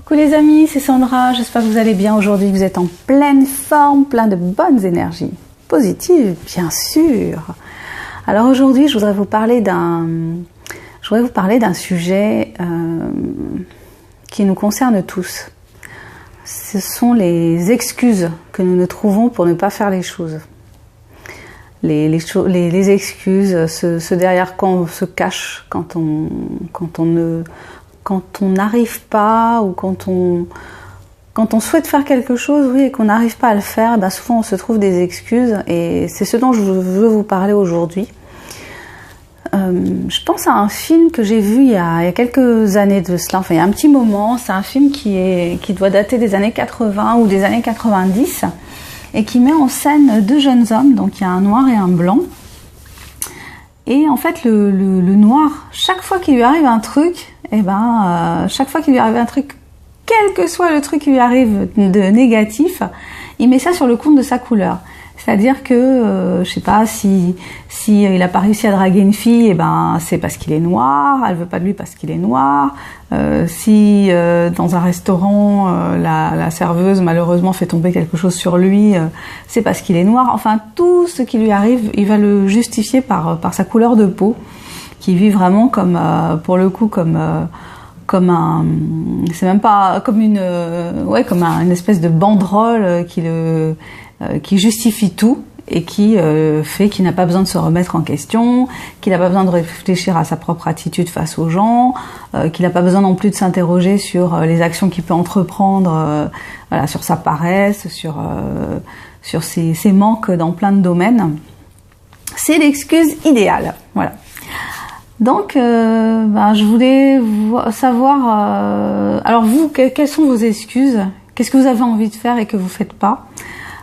Coucou les amis, c'est Sandra, j'espère que vous allez bien aujourd'hui, que vous êtes en pleine forme, plein de bonnes énergies, positives bien sûr. Alors aujourd'hui je voudrais vous parler d'un sujet qui nous concerne tous. Ce sont les excuses que nous nous trouvons pour ne pas faire les choses. Les excuses, ce derrière quoi on se cache quand on n'arrive pas ou quand on souhaite faire quelque chose, oui, et qu'on n'arrive pas à le faire, ben souvent on se trouve des excuses et c'est ce dont je veux vous parler aujourd'hui. Je pense à un film que j'ai vu il y a quelques années de cela, enfin il y a un petit moment. C'est un film qui doit dater des années 80 ou des années 90 et qui met en scène deux jeunes hommes, donc il y a un noir et un blanc. Et en fait le noir, chaque fois qu'il lui arrive un truc, chaque fois qu'il lui arrive un truc, quel que soit le truc qui lui arrive de négatif, il met ça sur le compte de sa couleur. C'est-à-dire que, je sais pas, si il a pas réussi à draguer une fille, c'est parce qu'il est noir, elle veut pas de lui parce qu'il est noir. Si dans un restaurant, la serveuse malheureusement fait tomber quelque chose sur lui, c'est parce qu'il est noir. Enfin, tout ce qui lui arrive, il va le justifier par sa couleur de peau, qui vit vraiment comme, pour le coup, comme un, c'est même pas comme une espèce de banderole qui justifie tout et qui fait qu'il n'a pas besoin de se remettre en question, qu'il n'a pas besoin de réfléchir à sa propre attitude face aux gens, qu'il n'a pas besoin non plus de s'interroger sur les actions qu'il peut entreprendre, sur sa paresse, sur ses manques dans plein de domaines. C'est l'excuse idéale, voilà. Donc, je voulais savoir, alors vous, quelles sont vos excuses? Qu'est-ce que vous avez envie de faire et que vous faites pas?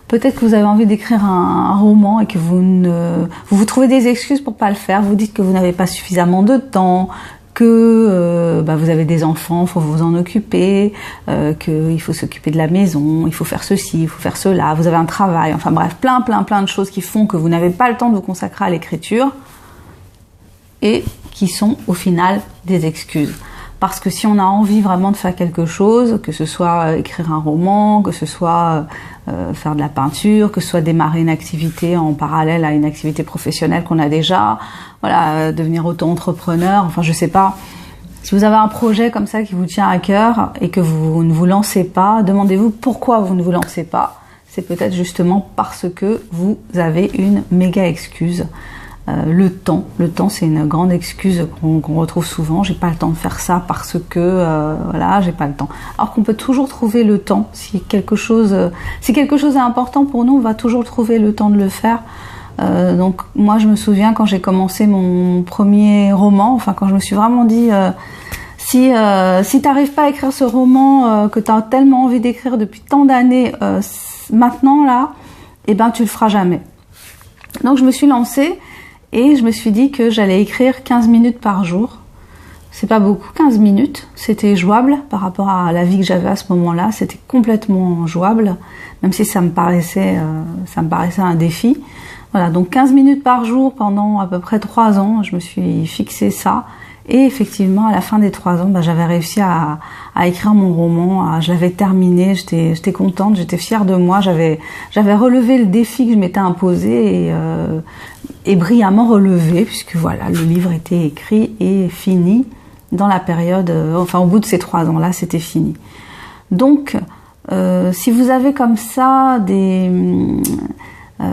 Peut-être que vous avez envie d'écrire un roman et que vous trouvez des excuses pour pas le faire. Vous dites que vous n'avez pas suffisamment de temps, que vous avez des enfants, faut vous en occuper, qu'il faut s'occuper de la maison, il faut faire ceci, il faut faire cela, vous avez un travail, enfin bref, plein de choses qui font que vous n'avez pas le temps de vous consacrer à l'écriture et qui sont au final des excuses. Parce que si on a envie vraiment de faire quelque chose, que ce soit écrire un roman, que ce soit faire de la peinture, que ce soit démarrer une activité en parallèle à une activité professionnelle qu'on a déjà, devenir auto-entrepreneur, enfin je sais pas. Si vous avez un projet comme ça qui vous tient à cœur et que vous ne vous lancez pas, demandez-vous pourquoi vous ne vous lancez pas. C'est peut-être justement parce que vous avez une méga excuse. Le temps, c'est une grande excuse qu'on retrouve souvent. J'ai pas le temps de faire ça parce que j'ai pas le temps. Alors qu'on peut toujours trouver le temps. Si quelque chose est important pour nous, on va toujours trouver le temps de le faire. Donc moi, je me souviens quand j'ai commencé mon premier roman, quand je me suis vraiment dit si t'arrives pas à écrire ce roman que t'as tellement envie d'écrire depuis tant d'années, maintenant là, tu le feras jamais. Donc je me suis lancée. Et je me suis dit que j'allais écrire 15 minutes par jour. C'est pas beaucoup, 15 minutes. C'était jouable par rapport à la vie que j'avais à ce moment-là. C'était complètement jouable, même si ça me paraissait un défi. Voilà, donc 15 minutes par jour pendant à peu près 3 ans, je me suis fixé ça. Et effectivement, à la fin des 3 ans, j'avais réussi à écrire mon roman. Je l'avais terminé, j'étais contente, j'étais fière de moi. J'avais relevé le défi que je m'étais imposé et brillamment relevé, puisque le livre était écrit et fini dans la période, au bout de ces 3 ans-là, c'était fini. Donc, si vous avez comme ça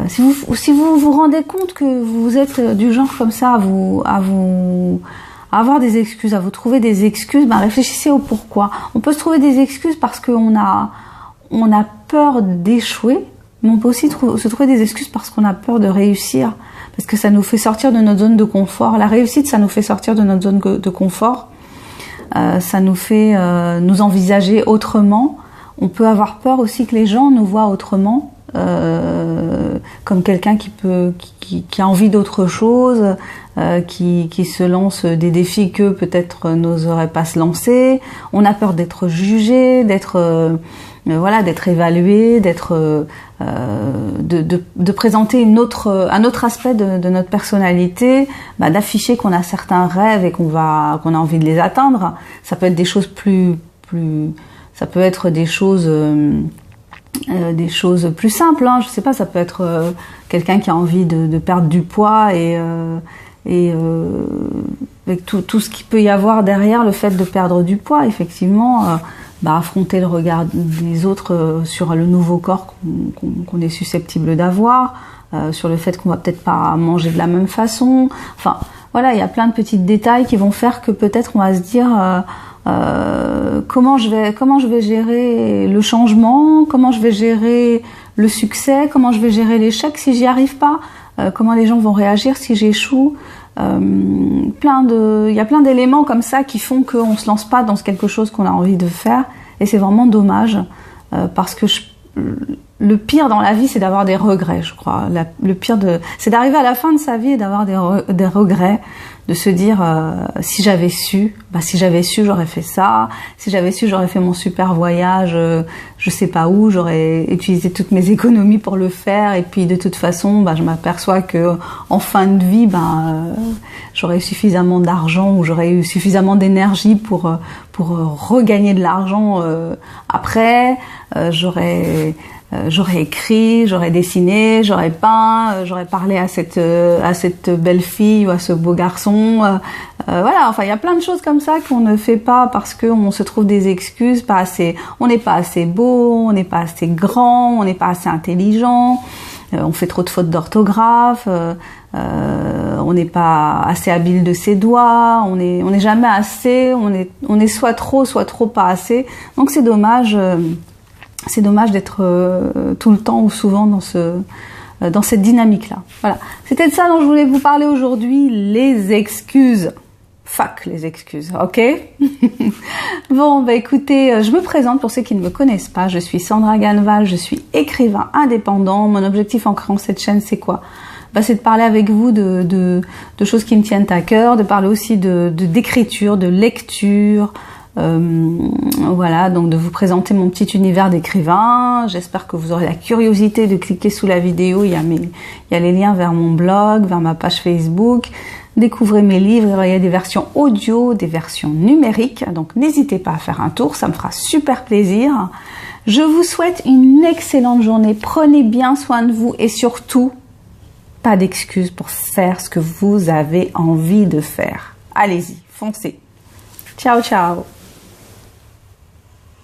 si vous vous rendez compte que vous êtes du genre comme ça à avoir des excuses, à vous trouver des excuses, réfléchissez au pourquoi. On peut se trouver des excuses parce qu'on a peur d'échouer, mais on peut aussi se trouver des excuses parce qu'on a peur de réussir, parce que ça nous fait sortir de notre zone de confort. La réussite, ça nous fait sortir de notre zone de confort, ça nous fait nous envisager autrement. On peut avoir peur aussi que les gens nous voient autrement, comme quelqu'un qui a envie d'autre chose, qui se lance des défis que peut-être n'oserait pas se lancer. On a peur d'être jugé, d'être évalué, de présenter un autre aspect de notre personnalité, d'afficher qu'on a certains rêves et qu'on a envie de les atteindre. Ça peut être des choses plus Ça peut être des choses plus simples, hein. Je sais pas, ça peut être quelqu'un qui a envie de perdre du poids et avec tout ce qu'il peut y avoir derrière le fait de perdre du poids, effectivement, affronter le regard des autres sur le nouveau corps qu'on est susceptible d'avoir, sur le fait qu'on va peut-être pas manger de la même façon. Enfin, voilà, il y a plein de petits détails qui vont faire que peut-être on va se dire comment je vais gérer le changement, comment je vais gérer le succès, comment je vais gérer l'échec si j'y arrive pas, comment les gens vont réagir si j'échoue. Il y a plein d'éléments comme ça qui font qu'on se lance pas dans quelque chose qu'on a envie de faire, et c'est vraiment dommage parce que le pire dans la vie, c'est d'avoir des regrets, je crois. Le pire c'est d'arriver à la fin de sa vie et d'avoir des regrets, de se dire si j'avais su, j'aurais fait ça. Si j'avais su, j'aurais fait mon super voyage, je sais pas où, j'aurais utilisé toutes mes économies pour le faire. Et puis de toute façon, je m'aperçois que en fin de vie, j'aurais eu suffisamment d'argent ou j'aurais eu suffisamment d'énergie pour regagner de l'argent après. J'aurais écrit, j'aurais dessiné, j'aurais peint, j'aurais parlé à cette belle fille ou à ce beau garçon. Voilà, enfin il y a plein de choses comme ça qu'on ne fait pas parce qu'on se trouve des excuses, on n'est pas assez beau, on n'est pas assez grand, on n'est pas assez intelligent, on fait trop de fautes d'orthographe, on n'est pas assez habile de ses doigts, on n'est jamais assez, on est soit trop pas assez. Donc c'est dommage. C'est dommage d'être tout le temps ou souvent dans cette dynamique-là. Voilà. C'était de ça dont je voulais vous parler aujourd'hui, les excuses. Fuck les excuses, ok? Bon, écoutez, je me présente pour ceux qui ne me connaissent pas. Je suis Sandra Ganval, je suis écrivain indépendant. Mon objectif en créant cette chaîne, c'est quoi? C'est de parler avec vous de choses qui me tiennent à cœur, de parler aussi d'écriture, de lecture. Voilà, donc de vous présenter mon petit univers d'écrivain. J'espère que vous aurez la curiosité de cliquer sous la vidéo. Il y a les liens vers mon blog, vers ma page Facebook. Découvrez mes livres. Il y a des versions audio, des versions numériques. Donc n'hésitez pas à faire un tour, ça me fera super plaisir. Je vous souhaite une excellente journée. Prenez bien soin de vous et surtout, pas d'excuses pour faire ce que vous avez envie de faire. Allez-y, foncez. Ciao, ciao.